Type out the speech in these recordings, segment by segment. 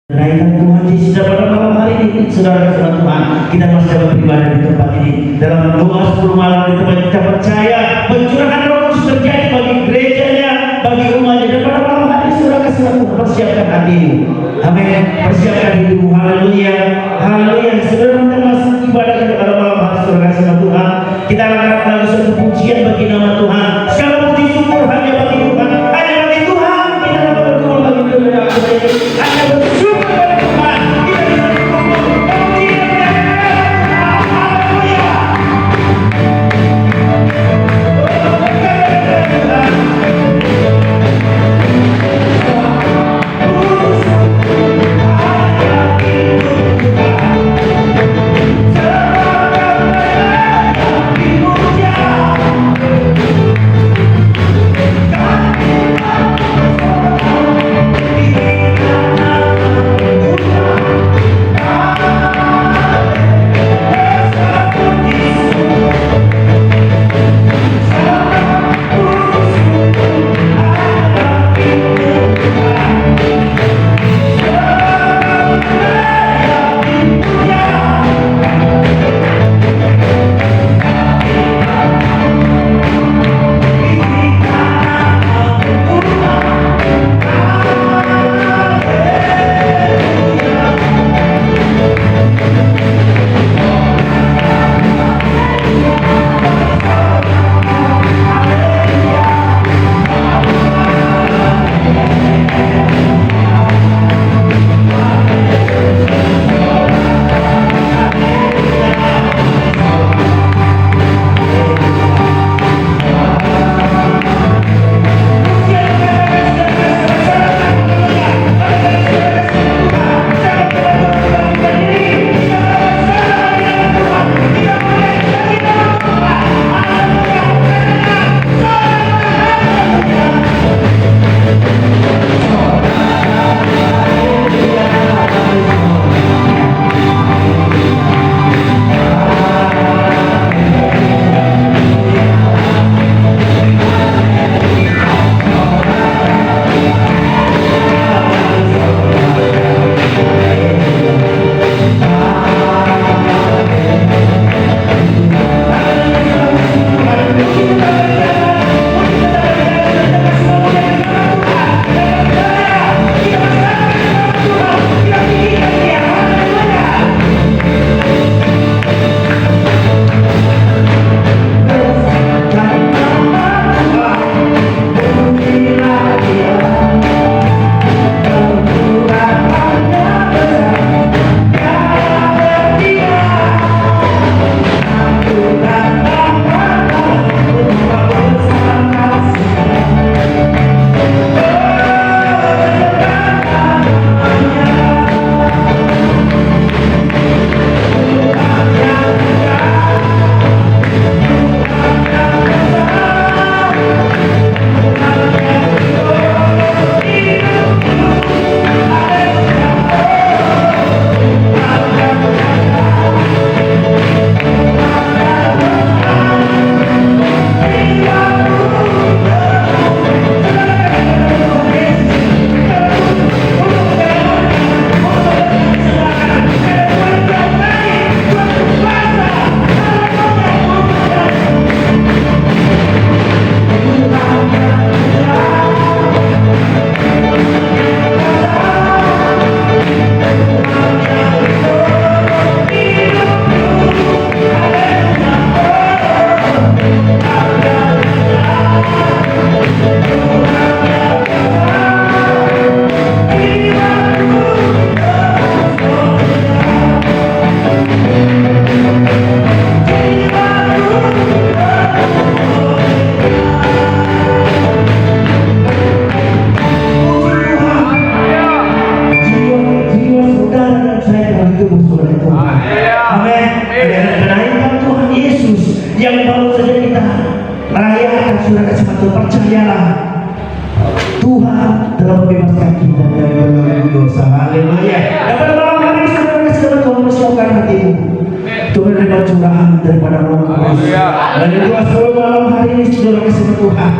Kenaikan Tuhan Yesus pada malam hari ini, saudara-saudara Tuhan, kita masih dapat beribadah di tempat ini. Dalam doa 10 malam di tempat kita percaya pencurahan Roh Kudus terjadi bagi gerejanya, bagi umatnya. Dan pada malam hari saudara-saudara Tuhan, persiapkan hatimu. Amin. Persiapkan hidupmu. Haleluya. Haleluya. Saudara kita masuk ibadah kita pada malam hari saudara-saudara Tuhan. Kita akan lakukan suatu pujian bagi nama Tuhan. Segala puji syukur hanya bagi Tuhan. Hanya bagi Tuhan. Kita dapat berdoa bagi Tuhan. Hanya bersyukur. Percayalah Tuhan telah membebaskan kita dari berbagai dosa. Haleluya. Dan pada malam hari ini saudara Tuhan persiapkan hatimu untuk menerima curahan daripada Roh Kudus. Dan doa 10 malam hari ini saudara Tuhan,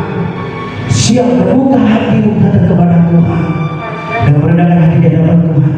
siap membuka hatimu datang kepada Tuhan dan merendahkan hati di hadapan Tuhan.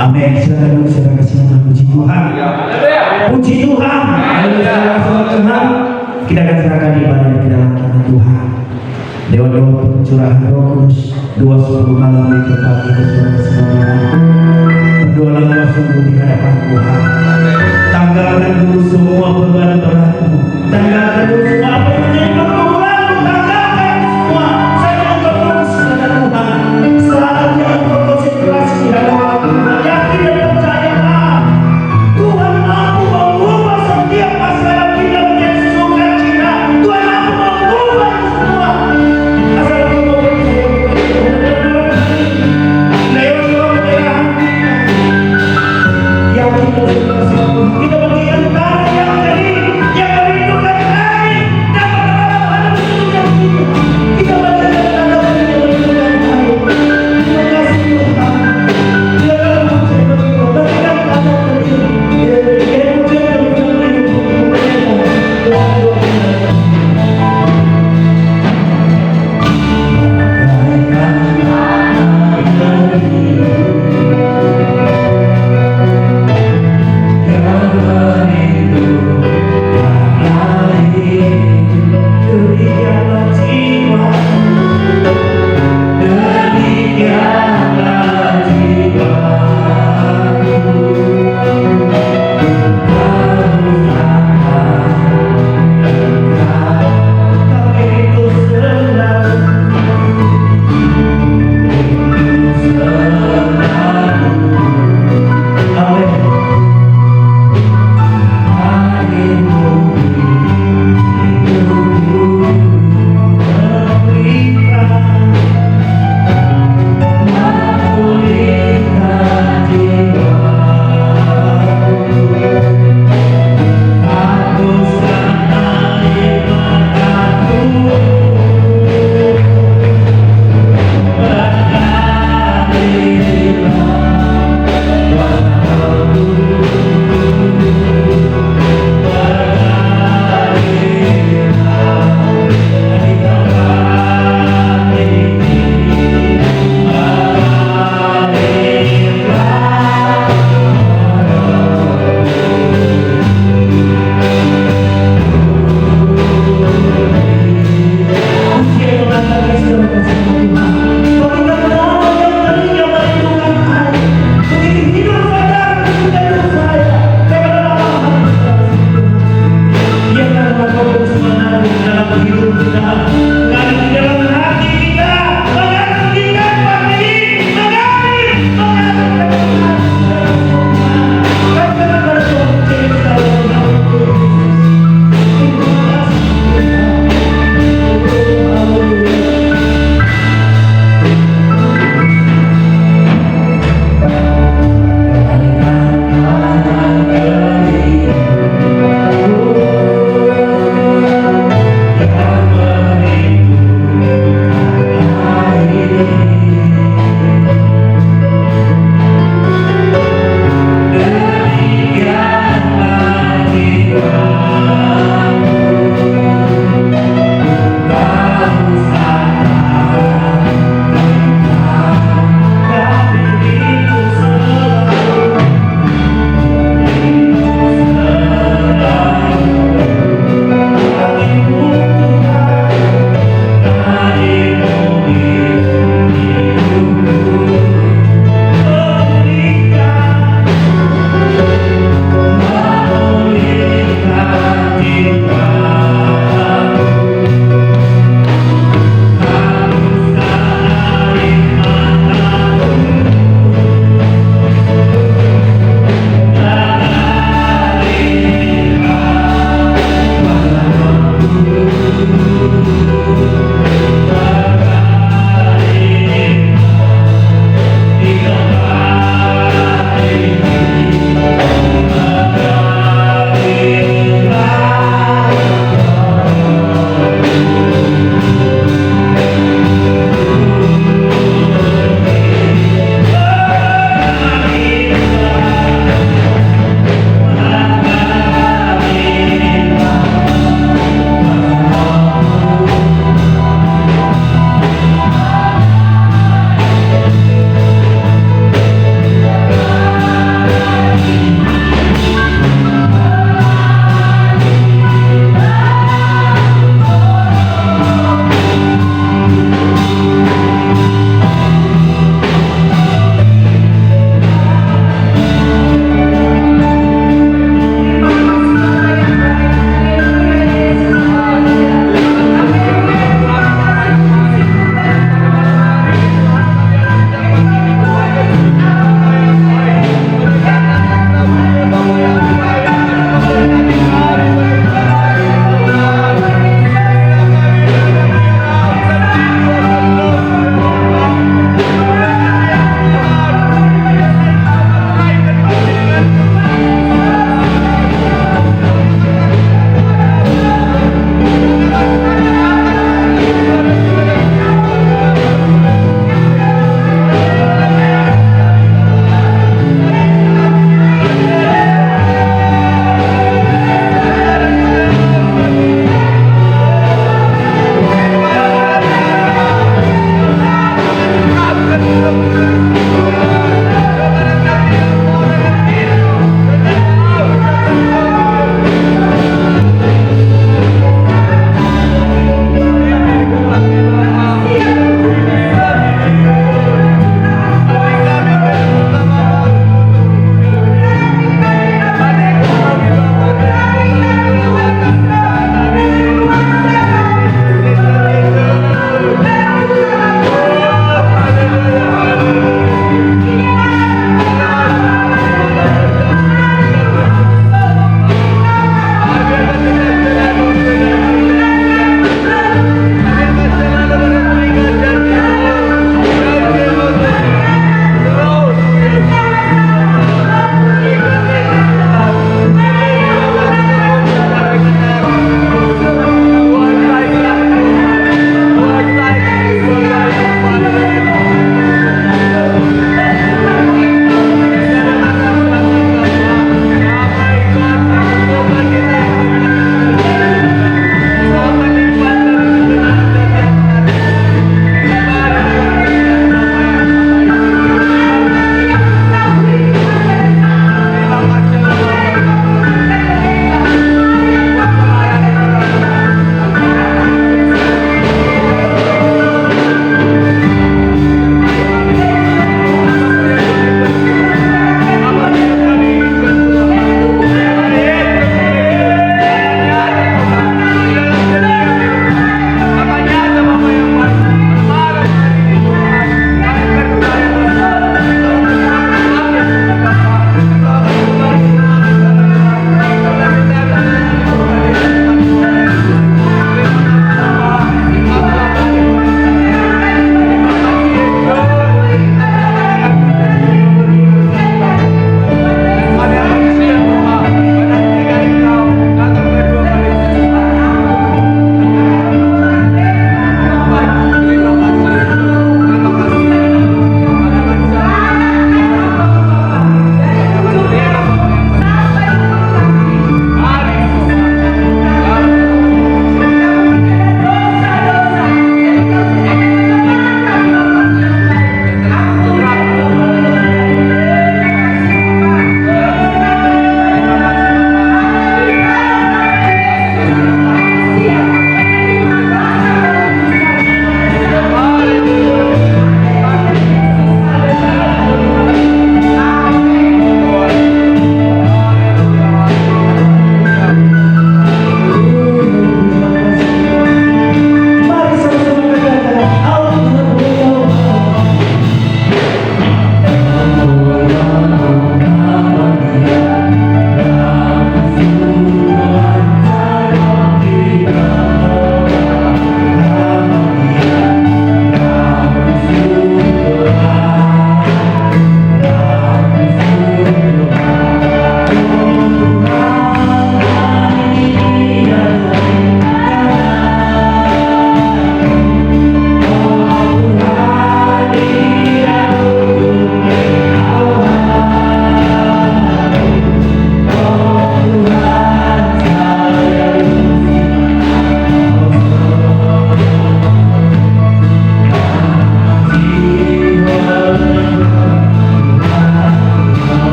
Amin. Silakan silakan kasih nama puji Tuhan. Puji Tuhan. Tuhan. Kita akan serahkan ibadah ke dalam tangan Tuhan. Dewa-dewa pencurahan Roh Kudus 2:10 malam di tempat kita semua. Berdoalah sungguh di hadapan Tuhan. Tanggalkan dulu semua beban beratmu. Tanggalkan dulu semua apa yang menjadi pergumulanmu. Tanggalkan semua. Saya mau berfokus kepada Tuhan. Saatnya untuk konsentrasi di hadapan Tuhan. Yakin dan percayalah. Tuhan mampu mengubah setiap masalah kita menjadi sukacita. Tuhan mampu mengubah semua. Asal kamu percaya. Lewat doa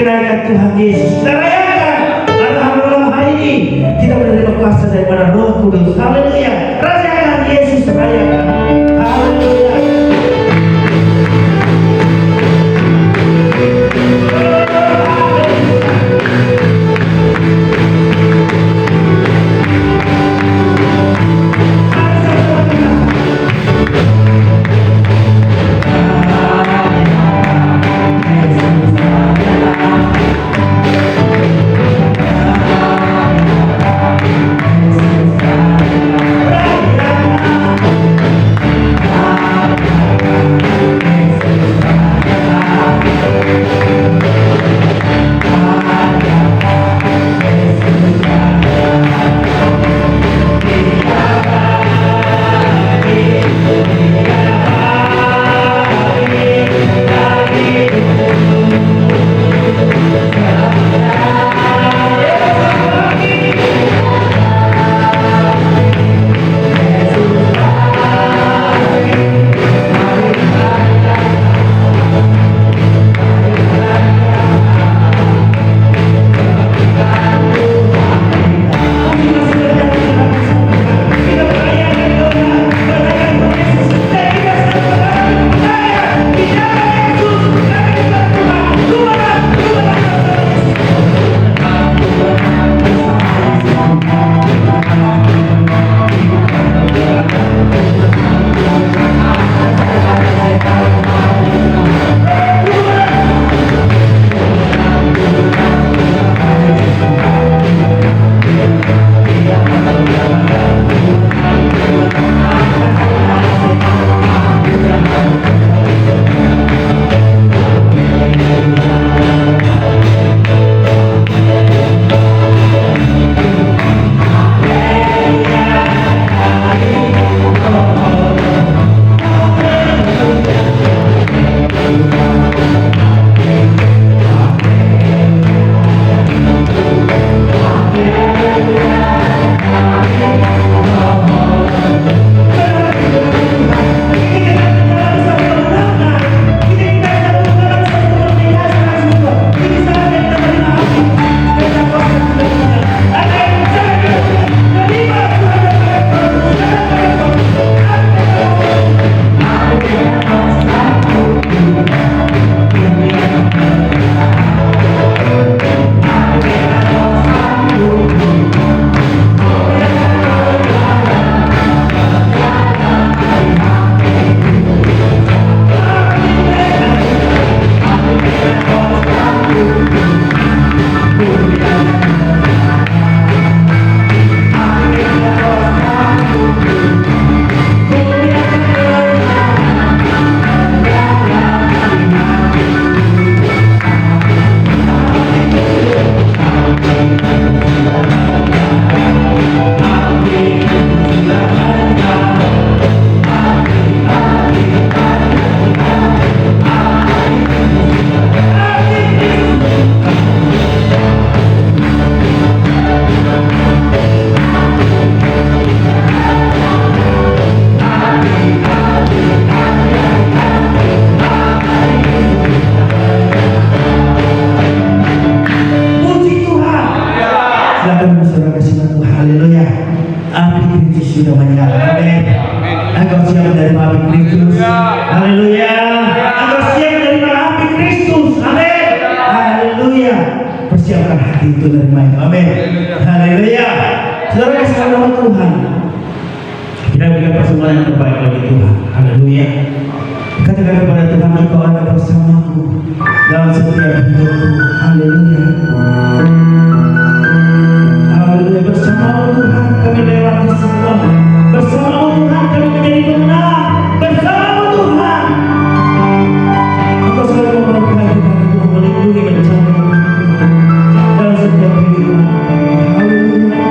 kenaikan Tuhan Yesus. Kita rayakan karena malam hari ini kita menerima kuasa daripada Roh Kudus. Haleluya. Rayakan Yesus, rayakan. Haleluya. sudah menyala. Amin. Engkau siap menerima api Kristus. Haleluya. Engkau siap menerima api Kristus. Amin. Haleluya. Persiapkan hati itu menerima itu. Amin. Haleluya. Saudara kasih nama Tuhan. Kita berikan persembahan yang terbaik bagi Tuhan. Haleluya. Katakan kepada Tuhan, Engkau ada bersamaku dalam setiap hidupku. Haleluya. Haleluya. Bersamamu Tuhan kami lewati semua. Bersamamu Tuhan kami menjadi pemenang. Bersamamu Tuhan. Engkau selalu memberkati kami, Tuhan melindungi menjaga dalam setiap hidup. Haleluya.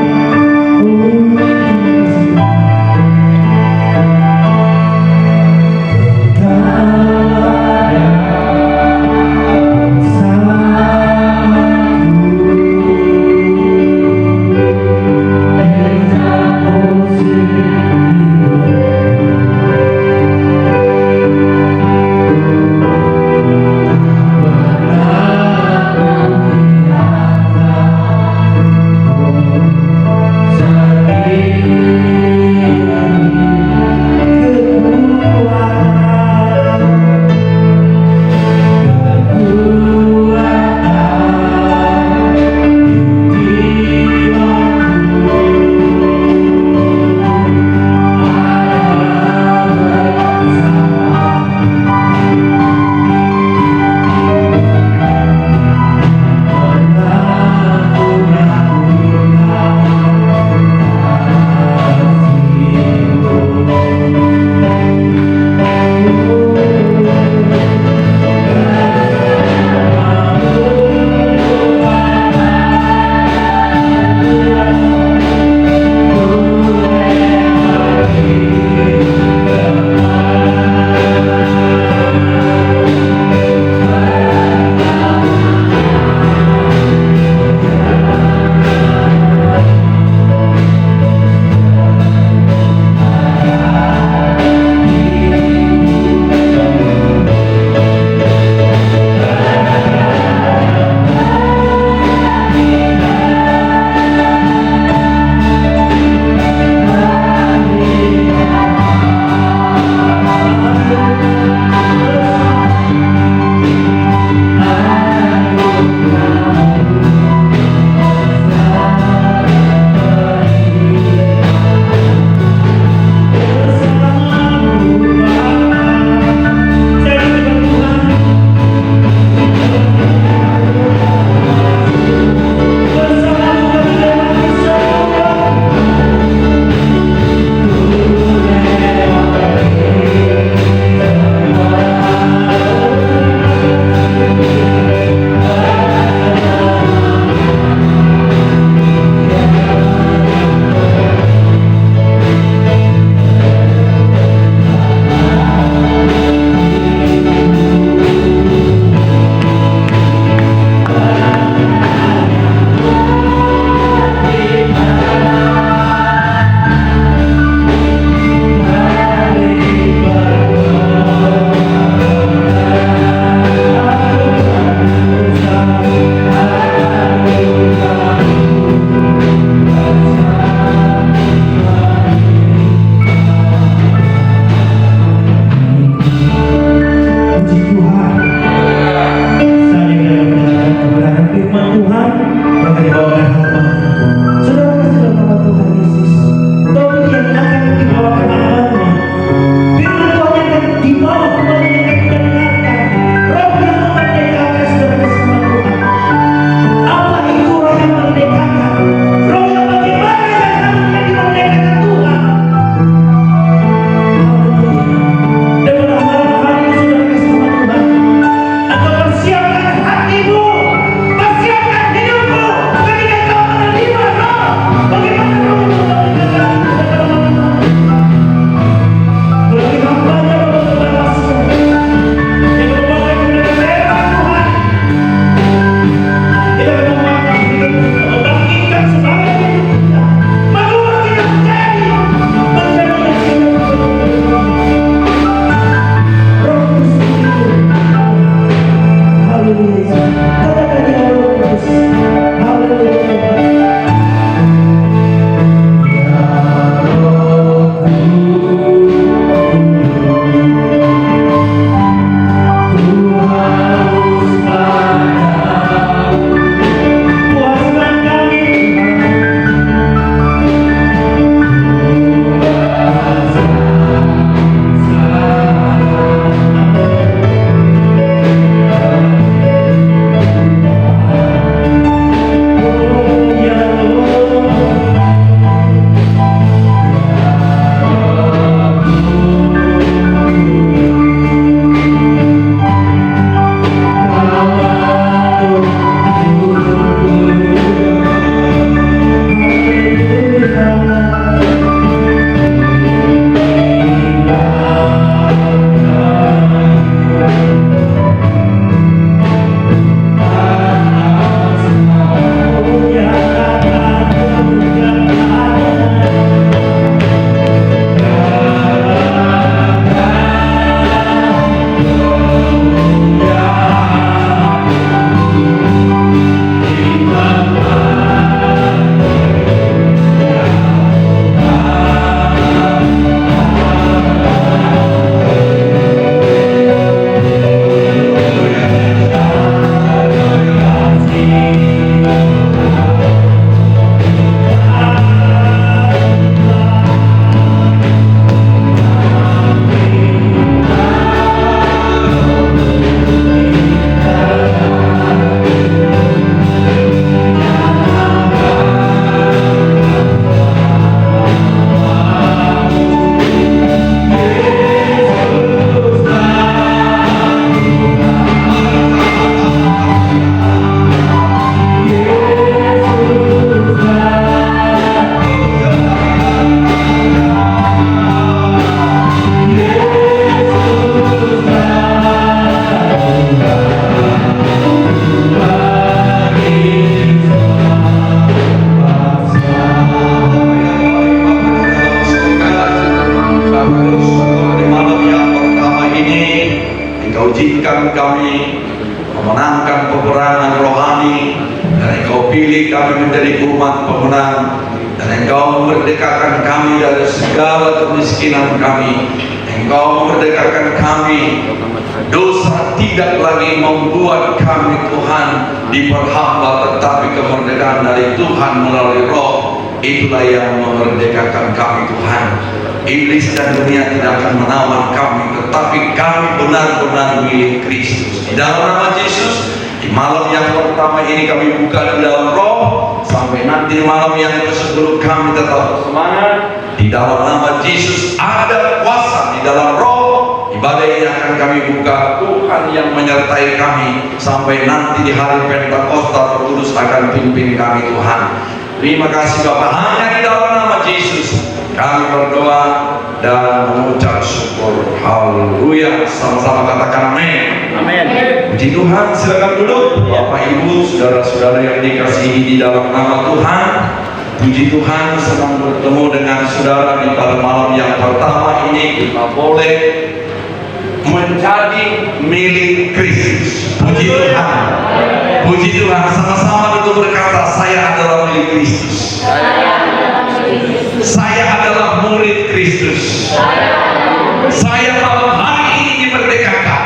Engkau pilih kami menjadi umat pemenang, dan Engkau memerdekakan kami dari segala kemiskinan kami. Engkau memerdekakan kami. Dosa tidak lagi membuat kami, Tuhan, diperhamba, tetapi kemerdekaan dari Tuhan melalui Roh, itulah yang memerdekakan kami, Tuhan. Iblis dan dunia tidak akan menawan kami, tetapi kami benar-benar milik Kristus. Di dalam nama Yesus, di malam yang pertama ini kami buka di dalam Roh, sampai nanti malam yang ke-10 kami tetap bersemangat. Di dalam nama Yesus ada kuasa di dalam Roh. Ibadah ini akan kami buka, Tuhan yang menyertai kami sampai nanti di hari Pentakosta. Roh Kudus akan pimpin kami, Tuhan. Terima kasih Bapak, hanya di dalam nama Yesus kami berdoa dan mengucap syukur. Haleluya. Sama-sama katakan amin. Amin. Puji Tuhan. Silakan duduk Bapak Ibu, saudara-saudara yang dikasihi di dalam nama Tuhan. Puji Tuhan, senang bertemu dengan saudara di pada malam yang pertama ini. Kita boleh menjadi milik Kristus. Puji Tuhan. Puji Tuhan. Sama-sama duduk berkata, saya adalah milik Kristus. Saya adalah murid Kristus. Saya malam hari ini dimerdekakan.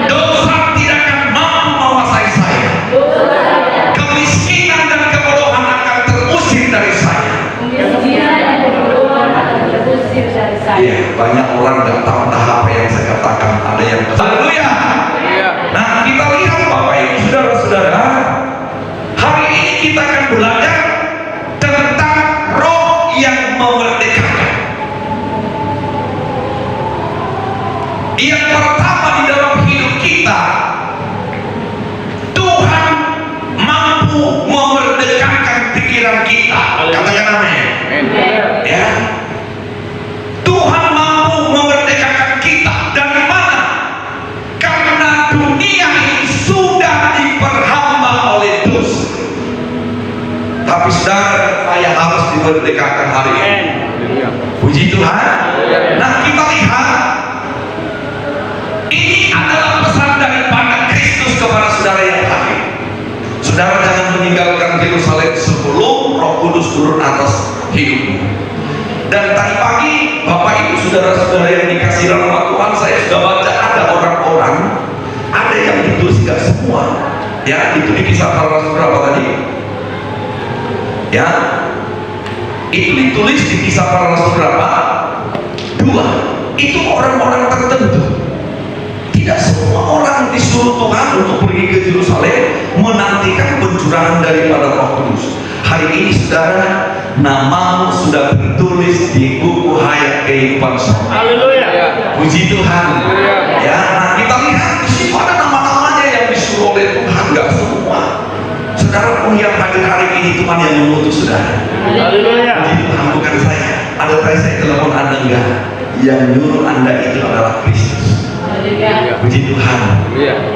Dosa tidak akan mampu menguasai saya. Kemiskinan dan kebodohan akan terusir dari saya. Iya, banyak orang nggak tahu apa yang saya katakan. Ada yang haleluya. Nah, kita lihat Bapak Ibu saudara-saudara, hari ini kita akan belajar tentang Roh yang memerdekakan. Yang pertama di dalam hidup kita, Tuhan mampu memerdekakan pikiran kita. Katakan amin. Ya. Tuhan mampu memerdekakan kita. Dari mana? Karena dunia ini sudah diperhamba oleh dosa. Tapi saudara, saya harus dimerdekakan hari ini. Puji Tuhan. Nah, kita lihat, ini adalah pesan daripada Kristus kepada saudara yang hadir. Saudara jangan meninggalkan Yerusalem sebelum Roh Kudus turun atas hidupmu. Dan tadi pagi, Bapak Ibu saudara-saudara yang dikasihi rahmat Tuhan, saya sudah baca ada orang-orang, ada yang ditulis, tidak semua. Ya, itu di Kisah Para Rasul berapa tadi? Ya, itu ditulis di Kisah Para Rasul berapa? 2. Itu orang-orang tertentu. Tidak semua orang disuruh Tuhan untuk pergi ke Yerusalem menantikan pencurahan daripada Roh Kudus. Hari ini saudara, namamu sudah tertulis di buku hayat kehidupan surga. Haleluya. Puji Tuhan. Ya, nah kita lihat di situ ada nama-namanya yang disuruh oleh Tuhan, nggak semua. Saudara pun yang hadir hari ini Tuhan yang mengutus saudara. Haleluya. Puji Tuhan, bukan saya. Ada tadi saya telepon Anda enggak? Yang nyuruh Anda itu adalah Kristus. Puji Tuhan.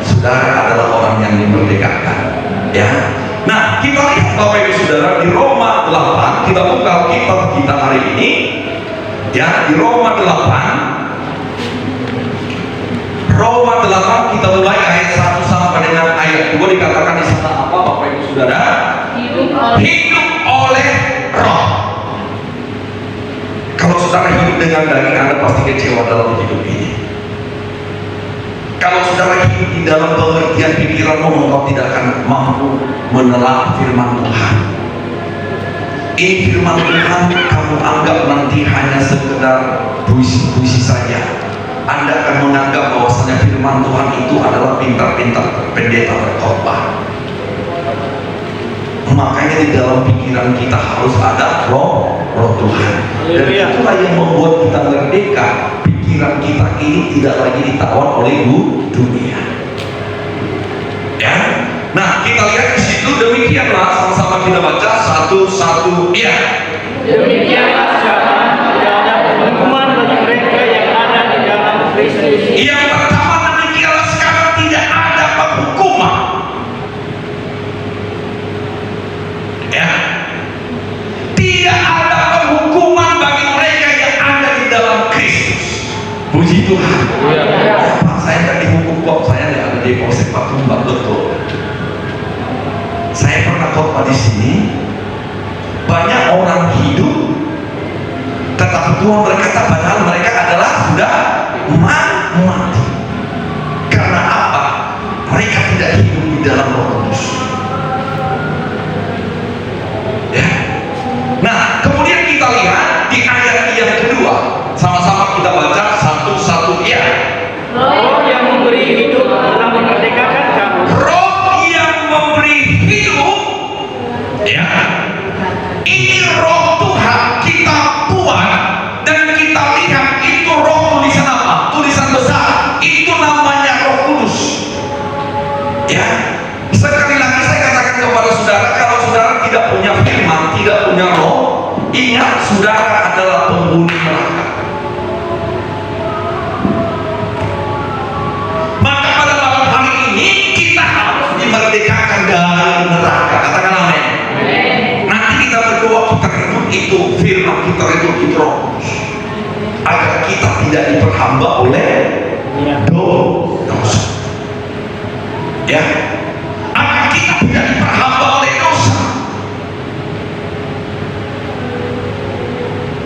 Saudara adalah orang yang dimerdekakan. Ya. Nah, kita lihat Bapak Ibu Saudara di Roma 8, kita buka kitab kita hari ini. Ya, di Roma 8. Roma 8 kita mulai ayat 1 sampai dengan ayat 2, dikatakan di sana apa Bapak Ibu Saudara? Hidup oleh Roh. Kalau saudara hidup dengan daging, Anda pasti kecewa dalam hidup ini. Kalau saudara hidup di dalam pengertian pikiranmu, engkau tidak akan mampu menelaah firman Tuhan. Ini firman Tuhan kamu anggap nanti hanya sekedar puisi-puisi saja. Anda akan menganggap bahwasanya firman Tuhan itu adalah pintar-pintar pendeta berkhotbah. Makanya di dalam pikiran kita harus ada roh Tuhan. Dan itulah yang membuat kita merdeka. Pikiran kita ini tidak lagi ditawan oleh dunia. Ya. Nah, kita lihat di situ demikianlah, sama-sama kita baca satu-satu. Ya. Demikianlah sekarang tidak ada hukuman bagi mereka yang ada di dalam Kristus. Yang pertama, demikianlah sekarang tidak ada penghukuman. Ya. Tidak ada penghukuman bagi mereka yang ada di dalam Kristus. Puji Tuhan. Ya, Pak, saya tidak dihukum kok. Saya tidak ada di Polsek Patumban, betul. Saya sini banyak orang hidup, tetapi Tuhan berkata padahal mereka adalah sudah mati. Karena apa? Mereka tidak hidup di dalam Roh Kudus. Ya. Nah, kemudian kita lihat di ayat yang kedua, sama-sama kita baca satu-satu ya. Roh yang memberi hidup telah memerdekakan kamu. Roh yang memberi hidup, ya. Ini Roh Tuhan kita buat dan kita lihat itu roh tulisan apa? Tulisan besar. Itu namanya Roh Kudus. Ya. Sekali lagi saya katakan kepada saudara, kalau saudara tidak punya firman, tidak punya roh, ingat saudara adalah penghuni neraka. Maka pada malam hari ini kita harus dimerdekakan dari neraka. Katakan amin. Nanti kita berdoa, kita rebut itu firman, kita rebut itu Roh Kudus, agar kita tidak diperhamba oleh dosa. Ya, agar kita tidak diperhamba oleh dosa.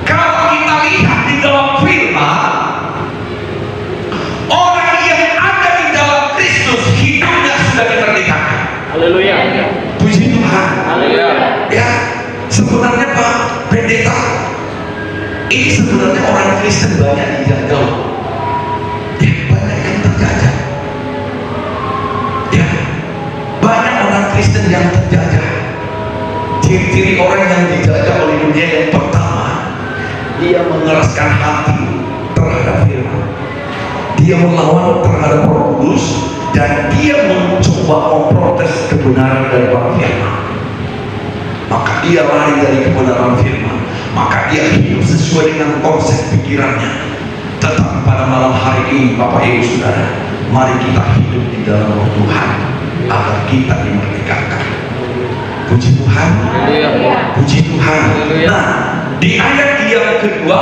Kalau kita lihat di dalam firman, orang yang ada di dalam Kristus hidupnya sudah dimerdekakan. Haleluya. Puji Tuhan. Haleluya. Ya, sebenarnya Pak Pendeta, ini sebenarnya orang Kristen banyak dijajah. Ya, banyak yang terjajah. Ya, banyak orang Kristen yang terjajah. Ciri-ciri orang yang dijajah oleh dunia yang pertama, dia mengeraskan hati terhadap firman, dia melawan terhadap Roh Kudus, dan dia mencoba memprotes kebenaran dari firman. Maka dia lari dari kebenaran firman, maka dia hidup sesuai dengan konsep pikirannya. Tetapi pada malam hari ini Bapak Ibu Saudara, mari kita hidup di dalam Roh Tuhan agar kita dimerdekakan. Puji Tuhan. Puji Tuhan. Nah, di ayat yang kedua,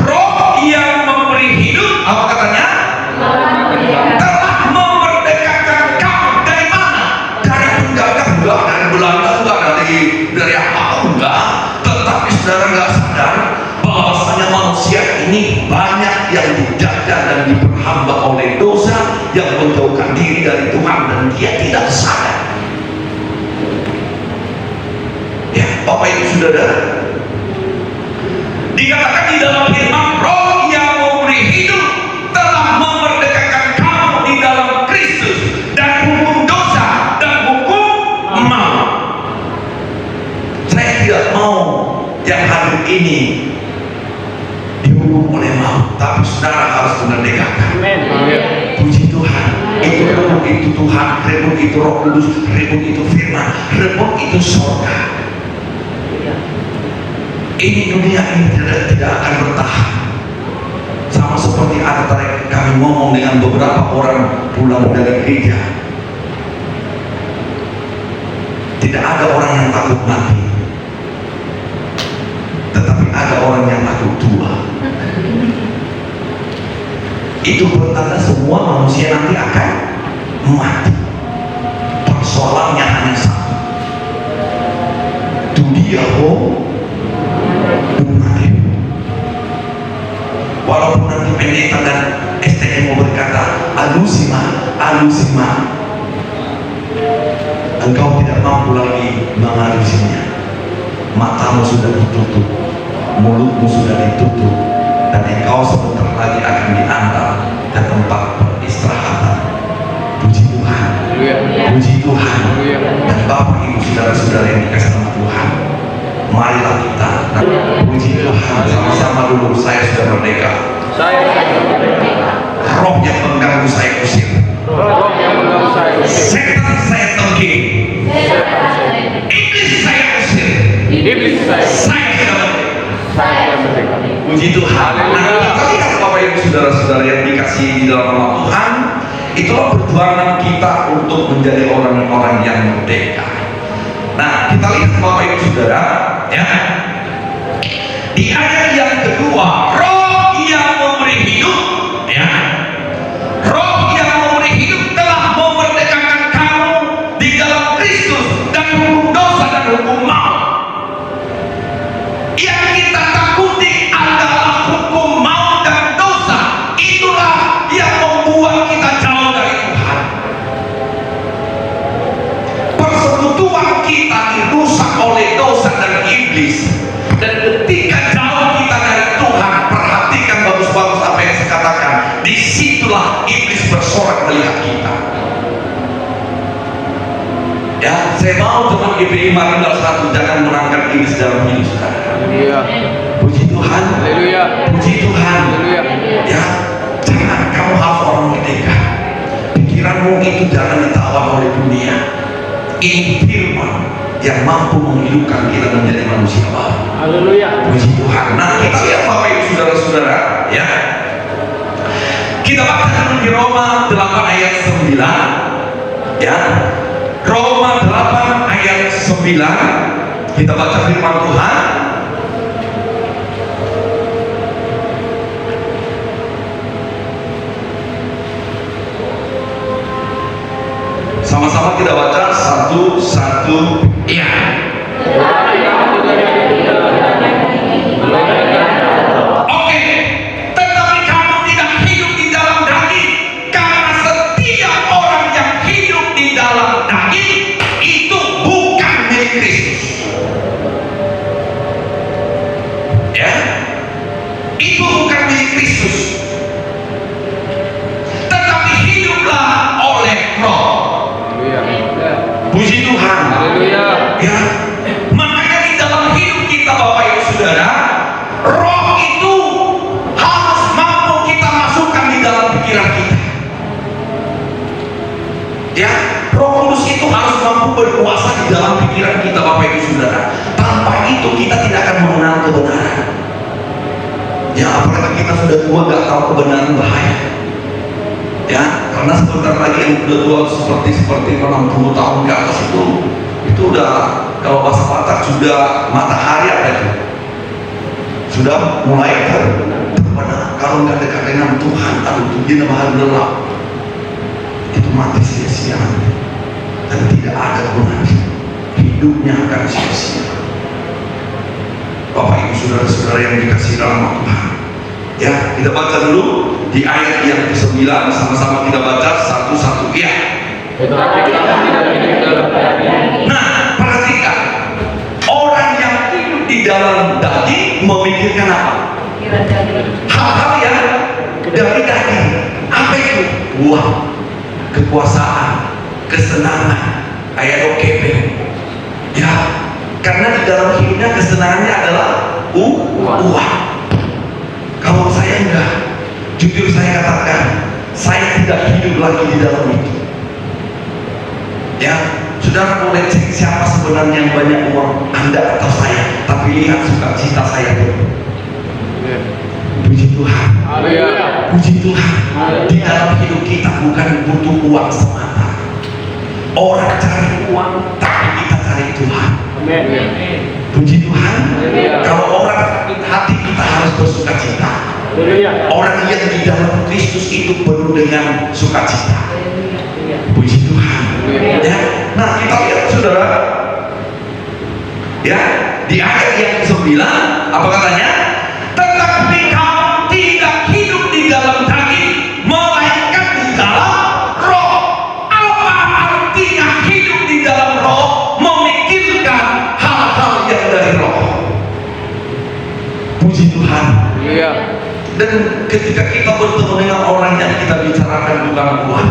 Roh yang memberi hidup, apa katanya? Telah memerdekakan kamu. Dari mana? Dari penjajah enggak, dari Belanda enggak, dari apa enggak. Tetapi saudara enggak sadar bahwasanya manusia ini banyak yang dijajah dan diperhamba oleh dosa, yang menjauhkan diri dari Tuhan dan dia tidak sadar. Ya, Bapak Ibu Saudara, dikatakan di dalam firman, Roh yang memberi hidup telah memerdekakan kamu di dalam Kristus dan hukum dosa dan hukum maut. Saya tidak mau yang hadir ini dihukum oleh maut, tapi saudara harus dimerdekakan. Amin. Puji Tuhan. Itu rebut itu Tuhan, rebut itu Roh Kudus, rebut itu firman, rebut itu surga. Ini dunia ini tidak akan bertahan. Sama seperti ada tadi kami ngomong dengan beberapa orang pulang dari gereja. Tidak ada orang yang takut mati, tetapi ada orang yang takut tua. Itu bertanda semua manusia nanti akan mati. Persoalannya hanya satu, dunia mati. Walaupun nanti pendeta dan STM mau berkata alusima, engkau tidak mampu lagi mengalusinya. Matamu sudah ditutup, mulutmu sudah ditutup, dan engkau sebentar lagi akan diantar ke tempat peristirahatan. Puji Tuhan. Puji Tuhan. Dan Bapak Ibu saudara-saudara yang dikasihi sama Tuhan, marilah kita puji Tuhan sama-sama dulu. Saya sudah merdeka. Roh yang mengganggu saya usir. Setan saya tengking. Iblis saya usir. Saya sudah merdeka. Puji Tuhan. Nah, kita lihat Bapak Ibu saudara-saudara yang dikasihi di dalam nama Tuhan, itulah perjuangan kita untuk menjadi orang-orang yang merdeka. Nah, kita lihat Bapak Ibu Saudara, ya. Di ayat yang kedua, Roh yang memberi hidup, ya. Roh yang memberi hidup telah memerdekakan kamu di dalam Kristus dan hukum dosa dan hukum maut. saya mau teman GPI Marindal 1 jangan menangkap iblis dalam hidup saudara. Haleluya. Puji Tuhan. Haleluya. Puji Tuhan. Haleluya. Ya, jangan kamu harus orang merdeka. Pikiranmu itu jangan ditawan oleh dunia. Ini firman yang mampu menghidupkan kita menjadi manusia baru. Haleluya. Puji Tuhan. Nah, kita lihat Bapak Ibu saudara-saudara, ya. Kita baca dulu di Roma 8 ayat 9. Ya. Roma 8 ayat 9. Kita baca firman Tuhan. Sama-sama kita baca satu. Iya. Oke. Tetapi kamu tidak hidup di dalam daging, karena setiap orang yang hidup di dalam daging itu bukan milik Kristus. Ya. Itu bukan milik Kristus. Tetapi hiduplah oleh Roh. Puji Tuhan. Haleluya. Ya, makanya di dalam hidup kita Bapak Ibu Saudara, Roh itu harus mampu kita masukkan di dalam pikiran kita. Ya, Roh Kudus itu harus mampu berkuasa di dalam pikiran kita Bapak Ibu Saudara. Tanpa itu kita tidak akan mengenal kebenaran. Ya, apalagi kita sudah tua gak tahu kebenaran bahaya. Ya, karena sebentar lagi yang udah tua seperti 60 tahun ke atas itu udah, kalau bahasa Batak sudah matahari ada itu, sudah mulai terbenam. Kalau nggak dekat dengan Tuhan, aduh dia bahan gelap, itu mati sia-sia dan tidak ada gunanya, hidupnya akan sia-sia. Bapak Ibu saudara-saudara yang dikasihi dalam Tuhan, ya kita baca dulu di ayat yang ke-9, sama-sama kita baca satu-satu. Ya. Nah, perhatikan, orang yang hidup di dalam daging memikirkan apa? Hal-hal yang dari daging. Apa itu? Uang, kekuasaan, kesenangan, ayat OKP. Ya, karena di dalam hidupnya kesenangannya adalah uang. Kalau saya enggak, jujur saya katakan, saya tidak hidup lagi di dalam itu. Ya, saudara boleh cek siapa sebenarnya yang banyak uang, Anda atau saya, tapi lihat sukacita saya dulu. Puji Tuhan. Puji Tuhan. Di dalam hidup kita bukan butuh uang semata. Orang cari uang, tapi kita cari Tuhan. Puji Tuhan. Kalau orang hati kita harus bersukacita. Orang yang di dalam Kristus itu penuh dengan sukacita. Puji Tuhan. Ya. Nah, kita lihat saudara. Ya, di ayat yang ke-9 apa katanya? Tetapi kamu tidak hidup di dalam daging, melainkan di dalam Roh. Apa artinya hidup di dalam Roh? Memikirkan hal-hal yang dari Roh. Puji Tuhan. Dan ketika kita bertemu dengan orang yang kita bicarakan bukan uang,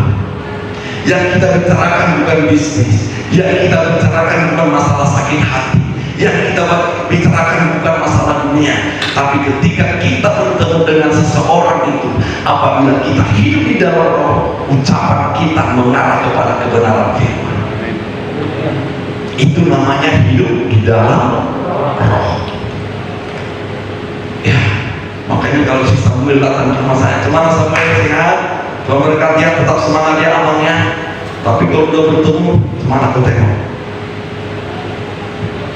yang kita bicarakan bukan bisnis, yang kita bicarakan bukan masalah sakit hati, yang kita bicarakan bukan masalah dunia, tapi ketika kita bertemu dengan seseorang itu, apabila kita hidup di dalam Roh, ucapan kita mengarah kepada kebenaran firman. Itu namanya hidup di dalam Roh. Ya, makanya kalau si Samuel datang ke rumah saya, cuman Samuel sehat, kalau mereka dia tetap semangat ya abangnya, tapi kalau udah bertemu, cuman aku tengok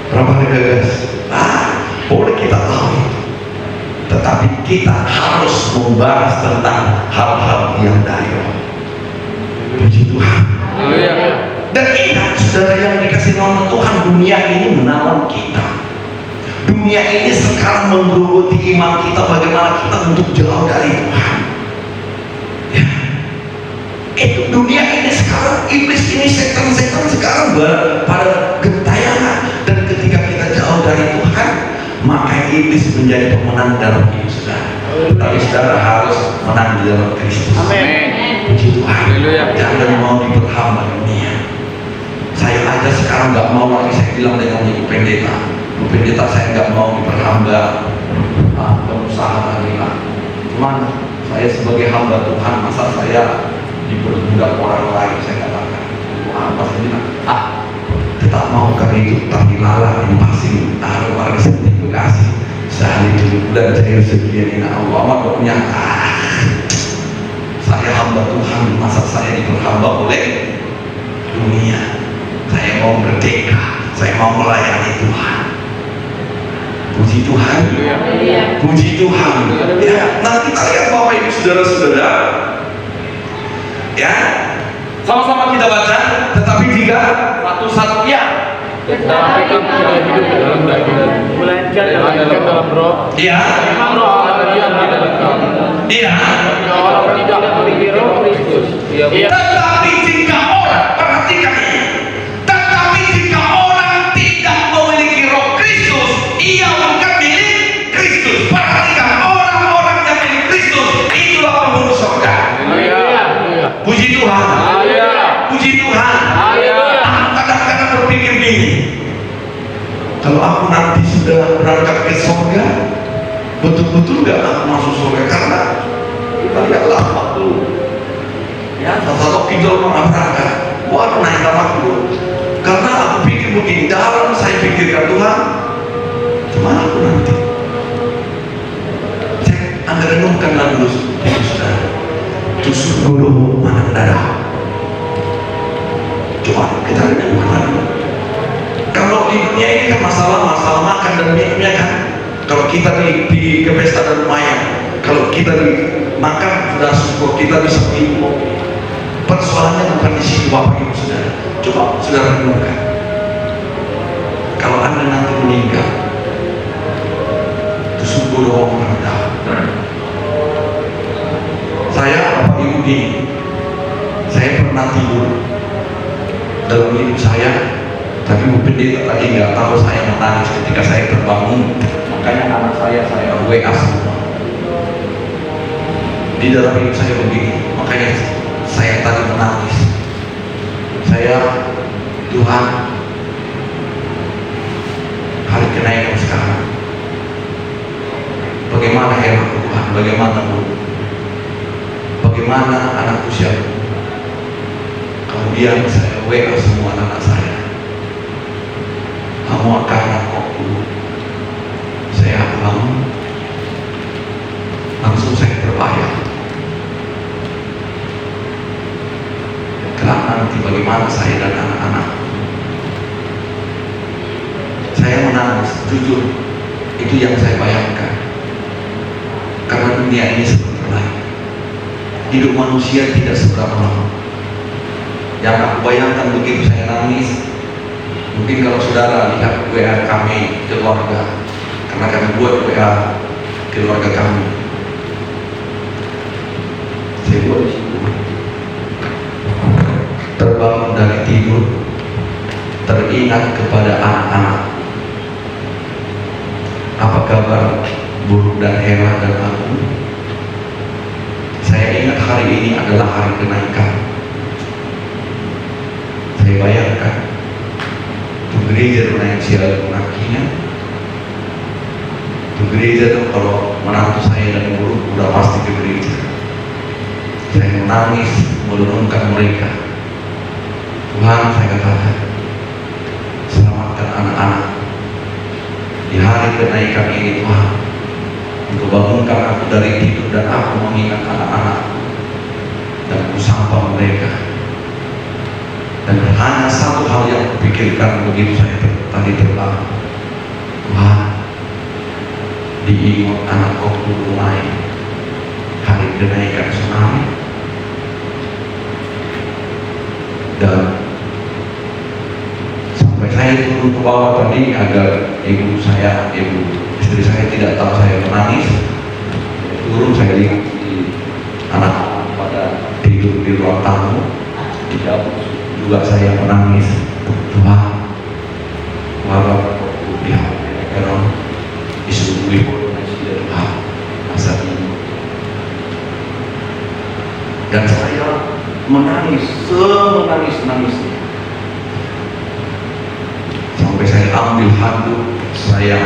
berapa harga guys? Boleh kita tahu itu, tetapi kita harus membahas tentang hal-hal yang dari Roh. Puji Tuhan. Dan ingat saudara yang dikasih nama Tuhan, dunia ini menawan kita. Dunia ini sekarang menggerogoti iman kita, bagaimana kita untuk jauh dari Tuhan. Ya. Itu dunia ini sekarang, iblis ini, setan-setan sekarang pada gentayangan. Dan ketika kita jauh dari Tuhan, maka iblis menjadi pemenang dalam hidup saudara. Tapi saudara harus menang di dalam Kristus. Amin. Puji Tuhan. Haleluya. Jangan mau diperhamba dunia. Saya Saya sekarang nggak mau lagi, saya bilang dengan Ibu Pendeta saya nggak mau diperhamba pengusaha lagi lah. Cuman saya sebagai hamba Tuhan, masa saya diperbudak orang lain? Saya katakan, apa saya bilang, tetap mau karena itu tapi lala ini pasti orang sertifikasi sehari 7 bulan saya sekian ini Allah makanya saya hamba Tuhan, masa saya diperhamba oleh dunia? Saya mau merdeka, saya mau melayani Tuhan. Puji Tuhan, puji Tuhan. Ya, nah kita lihat Bapak Ibu Saudara-saudara, ya, sama-sama kita baca. Tetapi jika satu ya, Tetapi kamu tidak hidup di dalam daging, melainkan dalam roh. iya, Roh Allah diam di dalam kamu. iya. Jika orang tidak memiliki roh Kristus, ia Tetapi jika orang, perhatikan ini. Tetapi jika orang tidak memiliki roh Kristus, ia bukan milik Kristus. Perhatikan, orang-orang yang milik Kristus itulah penghuni surga. Puji Tuhan, puji Tuhan. Aku kadang-kadang berpikir gini, kalau aku nanti sudah berangkat ke surga, betul-betul gak aku masuk surga? Karena kita lihatlah waktu ya, kalau kita orang berangkat, waduh naik tamak dulu. Karena aku pikir begini, dalam saya pikirkan Tuhan, cuma aku nanti. Anda renungkanlah dulu, saudara. Tusuk dulu mana darah. Coba kita renungkan dulu. Kalau di dunia ini kan masalah makan dan minumnya kan. Kalau kita di pesta dan lumayan, kalau kita makan sudah syukur, kita bisa minum. Persoalannya bukan di situ Bapak Ibu Saudara. Coba saudara renungkan. Kalau Anda nanti meninggal, itu sungguh doang rendah. Saya Bapak Ibu gini, saya pernah tidur dalam hidup saya, tapi Bu Pendeta tadi nggak tahu saya menangis ketika saya terbangun. Makanya anak saya WA semua. Di dalam hidup saya begini, makanya saya tadi menangis. Saya, Tuhan, hari kenaikan sekarang, bagaimana heranku Tuhan, bagaimana Bu, bagaimana anakku siapa? Kemudian saya WA semua anak saya, kamu akan anakku. Saya bangun, langsung saya terbayang. Kelak nanti bagaimana saya dan anak-anak. Saya menangis, jujur, itu yang saya bayangkan. Karena dunia ini seperti lain. Hidup manusia tidak seberapa lama. Yang aku bayangkan begitu saya nangis. Mungkin kalau saudara lihat WA kami keluarga, karena kami buat WA keluarga kami. Saya buat di situ. Terbangun dari tidur, teringat kepada anak-anak. Apa kabar Buruk dan Hera dan aku? Saya ingat hari ini adalah hari kenaikan. Saya bayangkan itu gereja naik sial menakinya. Itu gereja itu kalau menantu saya dan Buruk udah pasti ke gereja. Saya menangis merenungkan mereka. Tuhan, saya katakan, selamatkan anak-anak di hari kenaikan ini Tuhan. Engkau bangunkan aku dari tidur dan aku mengingat anak-anak dan aku sapa mereka. Dan hanya satu hal yang kupikirkan begitu saya tadi terbangun, Tuhan, diingat anak kau naik hari kenaikan tsunami. Dan sampai saya turun ke bawah tadi agar ibu istri saya tidak tahu saya menangis. Turun saya lihat anak pada tidur di ruang tamu, di dapur juga saya menangis. Tuhan, walau dia karena disuruh Tuhan masa ini, dan saya menangis semenangis-nangisnya. ambil handuk, saya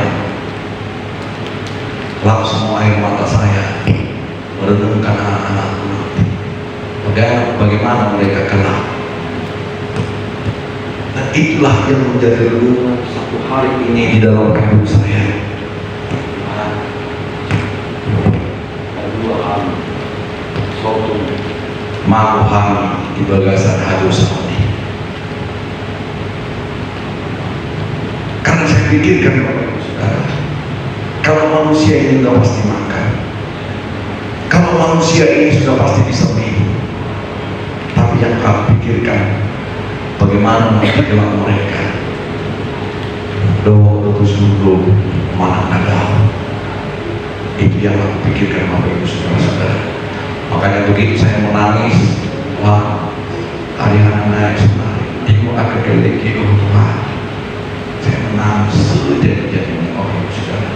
lap semua air mata saya merenungkan anak-anakku nanti. Bagaimana mereka kelak. Dan itulah yang menjadi renungan satu hari ini di dalam hidup saya. Dua hari, suatu malam hari di bagasan hadir seperti. Karena saya pikirkan, saudara, kalau manusia ini sudah pasti makan, kalau manusia ini sudah pasti bisa minum, tapi yang kau pikirkan bagaimana nanti kelak mereka. Doa itu sungguh mana ada. Itu yang aku pikirkan, Bapak Ibu Saudara-saudara. Makanya begitu saya menangis, wah, hari anak sebenarnya ibu akan keleki Tuhan. Saya menangis sejadi-jadinya, Bapak Ibu Saudara.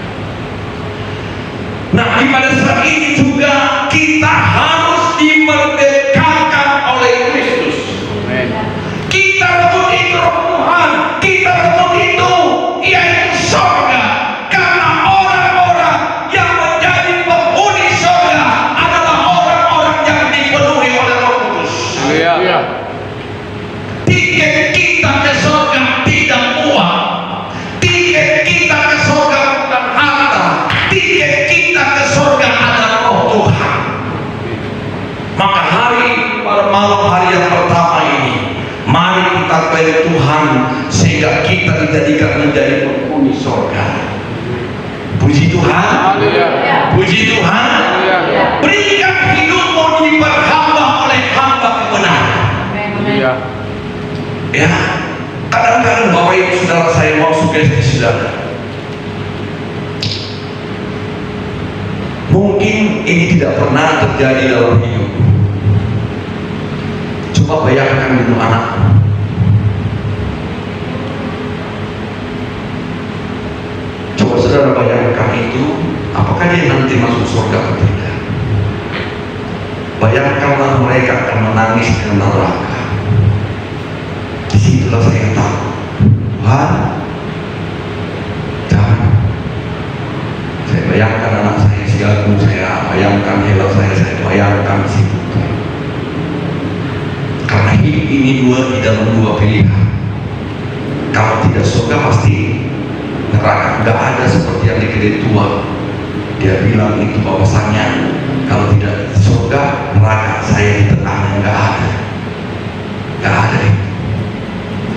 Nah, pada saat ini juga kita harus dimerdekakan oleh Kristus. Kita rebut itu Roh Tuhan, kita rebut itu, yaitu surga. Karena orang-orang yang menjadi penghuni surga adalah orang-orang yang dipenuhi oleh Roh Kudus. Haleluya. Tiket kita ke surga tidak uang, tiket kita ke surga bukan harta, tiket kita ke surga adalah Roh Tuhan. Maka pada malam hari yang pertama ini, mari kita klaim Tuhan sehingga kita dijadikan menjadi penghuni surga. Puji Tuhan. Puji Tuhan. Berikan hidupmu diperhamba oleh hamba kebenaran. Ya, kadang-kadang Bapak Ibu Saudara saya mau sugesti saudara. Mungkin ini tidak pernah terjadi dalam hidup. Coba bayangkan dulu anakmu. Coba saudara bayangkan itu, apakah dia nanti masuk surga atau tidak? Bayangkanlah mereka akan menangis dengan neraka. Disitulah saya tahu, Tuhan, jangan. Saya bayangkan anak saya siagung, saya bayangkan Hela saya bayangkan di situ. Karena hidup ini di dalam dua pilihan. Kalau tidak surga pasti neraka. Nggak ada seperti yang di tua. Dia bilang itu bahwasannya kalau tidak surga neraka, saya di tengah, nggak ada. Nggak ada.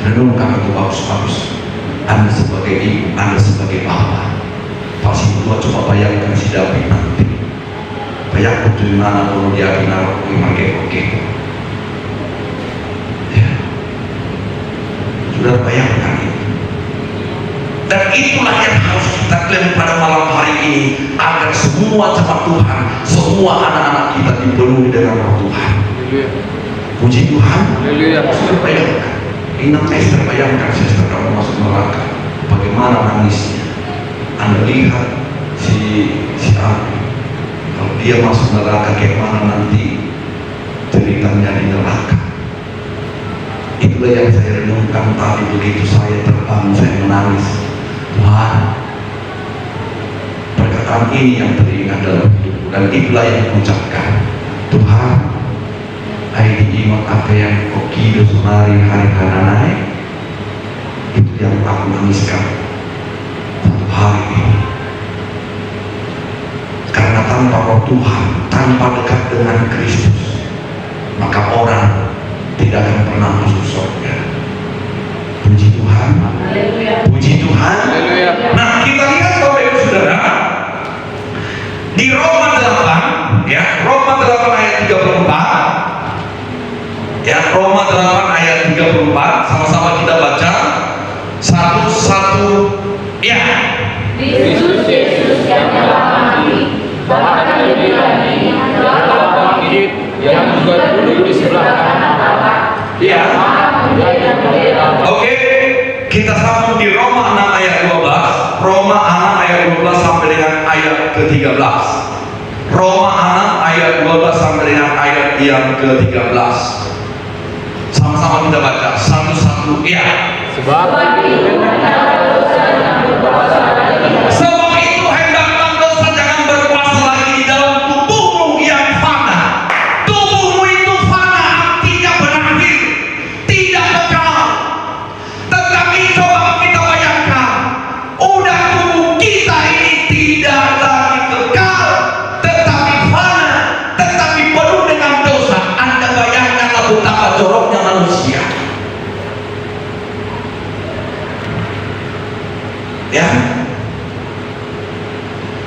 Renungkan itu bagus-bagus. Anda sebagai ibu, Anda sebagai bapak, pasti tua coba bayangkan si David nanti. Bayangkan di mana kalau dia binar oke. Ya, sudah bayangkan itu. Dan itulah yang harus kita klaim pada malam hari ini, agar semua jemaat Tuhan, semua anak-anak kita dipenuhi dengan Roh Tuhan. Puji Tuhan. Sudah bayangkan. Ingat Esther, bayangkan Esther kamu masuk neraka, bagaimana nangisnya. Anda lihat si Abi, kalau dia masuk neraka, bagaimana nanti ceritanya di neraka. Itulah yang saya renungkan tadi begitu saya terbang, saya menangis. Tuhan, perkataan ini yang teringat dalam hidupku, dan itulah yang mengucapkan, Tuhan, ai diimat apa yang kau kido semari hari hananai, itu yang aku nangiskan satu hari ini. Karena tanpa Roh Tuhan, tanpa dekat dengan Kristus, maka orang tidak akan pernah masuk surga. Puji Tuhan. Puji Tuhan. Nah, kita lihat Bapak Ibu Saudara di Roma 8, ya, Roma 8 ayat 34. Ya, Roma 8 ayat 34, sama-sama kita baca. Satu-satu, ya. Kristus Yesus yang telah mati, bahkan lebih lagi telah bangkit, yang juga duduk di sebelah kanan Allah. Ya. Oke, kita sambung di Roma 6 ayat 12. Roma 6 ayat 12 sampai dengan ayat ke-13. Roma 6 ayat 12 sampai dengan ayat yang ke-13. Sama-sama kita baca satu-satu, ya. Sebab Sebab itu hendaklah dosa jangan berkuasa lagi di dalam tubuhmu yang fana. Tubuhmu itu fana, artinya berakhir, tidak kekal. Tetapi coba kita bayangkan, udah tubuh kita ini tidak lagi kekal, tetapi fana, tetapi penuh dengan dosa. Anda bayangkanlah betapa joroknya manusia. Ya.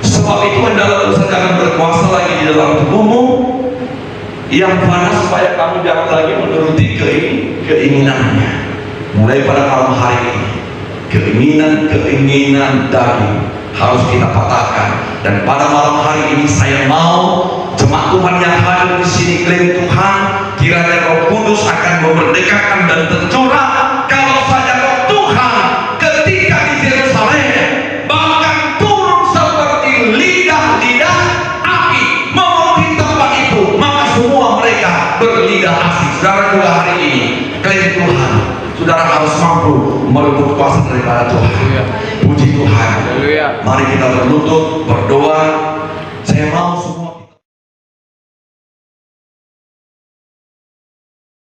Sebab itu hendaklah dosa jangan berkuasa lagi di dalam tubuhmu yang fana, supaya kamu jangan lagi menuruti keinginannya. Mulai pada malam hari ini, keinginan daging harus kita patahkan. Dan pada malam hari ini saya mau jemaat Tuhan yang hadir di sini, klaim Tuhan, kiranya Roh Kudus akan memerdekakan dan tercurah. Kalau saja Roh Tuhan ketika di Yerusalem bahkan turun seperti lidah api memenuhi tempat itu, maka semua mereka berlidah asing. Saudara juga hari ini klaim Tuhan, saudara harus mampu merebut kuasa daripada Tuhan. Puji Tuhan. Mari kita berlutut berdoa. Saya mau semua